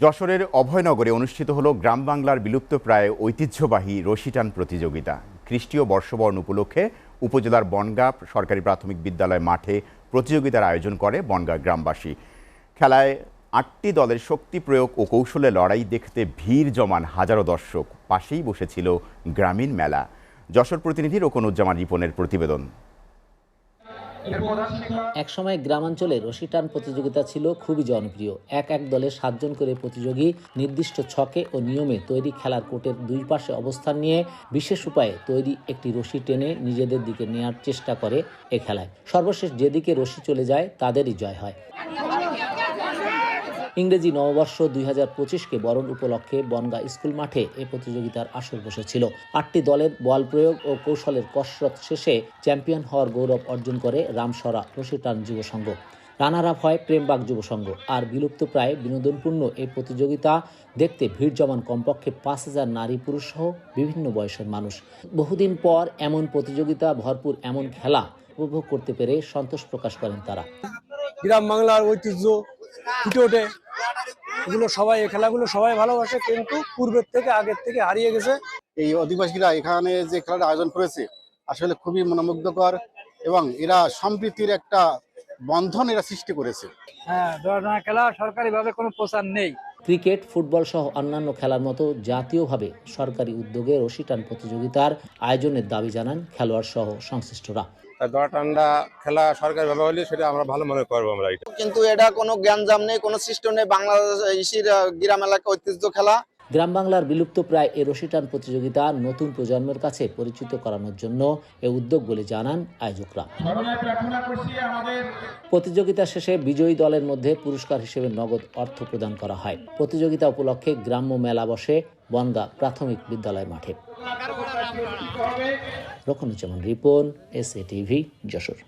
যশোরের অভয়নগরে অনুষ্ঠিত হলো গ্রাম বাংলার বিলুপ্তপ্রায় ঐতিহ্যবাহী রশি টান প্রতিযোগিতা। খ্রিস্টীয় বর্ষবরণ উপলক্ষে উপজেলার বনগাঁ সরকারি প্রাথমিক বিদ্যালয় মাঠে প্রতিযোগিতার আয়োজন করে বনগাঁ গ্রামবাসী। খেলায় ৮টি দলের শক্তি প্রয়োগ ও কৌশলে লড়াই দেখতে ভিড় জমান হাজারো দর্শক। পাশেই বসেছিল গ্রামীণ মেলা। যশোর প্রতিনিধি রোকনুজ্জামান রিপনের প্রতিবেদন। একসময় গ্রামাঞ্চলে রশি টান প্রতিযোগিতা ছিল খুবই জনপ্রিয়। এক দলে ৭ জন করে প্রতিযোগী নির্দিষ্ট ছকে ও নিয়মে তৈরি খেলার কোর্টের দুই পাশে অবস্থান নিয়ে বিশেষ উপায়ে তৈরি একটি রশি টেনে নিজেদের দিকে নেওয়ার চেষ্টা করে এ খেলায়। সর্বশেষ যেদিকে রশি চলে যায় তাদেরই জয় হয়। ইংরেজি নববর্ষ ২০২৫কে বরণ উপলক্ষে বনগাঁ স্কুল মাঠে এ প্রতিযোগিতার আসর বসেছিল। ৮টি দলের বল প্রয়োগ ও কৌশলের কসরত শেষে চ্যাম্পিয়ন হওয়ার গৌরব অর্জন করে রামসরা রশি টান যুব সংঘ। রানার আপ হয় প্রেমবাগ যুব সংঘ। আর বিলুপ্তপ্রায় বিনোদনপূর্ণ এই প্রতিযোগিতা দেখতে ভিড় জমান কমপক্ষে ৫,০০০ নারী পুরুষ সহ বিভিন্ন বয়সের মানুষ। বহুদিন পর এমন প্রতিযোগিতা ভরপুর এমন খেলা উপভোগ করতে পেরে সন্তোষ প্রকাশ করেন তারা। গ্রাম বাংলার ঐতিহ্য ফুটে ওঠে, এগুলো সবাই, এই খেলাগুলো সবাই ভালোবাসে, কিন্তু পূর্বের থেকে আগের থেকে হারিয়ে গেছে। এই অধিবাসীরা এখানে যে খেলাটা আয়োজন করেছে আসলে খুবই মনোমুগ্ধকর এবং এরা সম্প্রীতির একটা বন্ধন এরা সৃষ্টি করেছে। হ্যাঁ, ধরনের খেলা সরকারিভাবে কোনো প্রচার নেই। ক্রিকেট, ফুটবল সহ অন্যান্য খেলার মতো জাতীয়ভাবে সরকারি উদ্যোগে রশি টান প্রতিযোগিতার আয়োজনের দাবি জানান খেলোয়াড় সহ সংশ্লিষ্টরা। দড়া টান্ডা খেলা সরকারিভাবে হলে সেটা আমরা ভালো মনে করবো আমরা। কিন্তু এটা কোনো জ্ঞানজাম নেই, কোনো সিস্টেম নেই। বাংলাদেশের গ্রাম এলাকা ঐতিহ্য খেলা। গ্রাম বাংলার বিলুপ্ত প্রায় এ রশি টান প্রতিযোগিতা নতুন প্রজন্মের কাছে পরিচিত করানোর জন্য এ উদ্যোগ বলে জানান আয়োজকরা। প্রতিযোগিতা শেষে বিজয়ী দলের মধ্যে পুরস্কার হিসেবে নগদ অর্থ প্রদান করা হয়। প্রতিযোগিতা উপলক্ষে গ্রাম্য মেলা বসে বনগাঁ প্রাথমিক বিদ্যালয় মাঠে। Rokonuzzaman Ripon, SA TV, Jessore.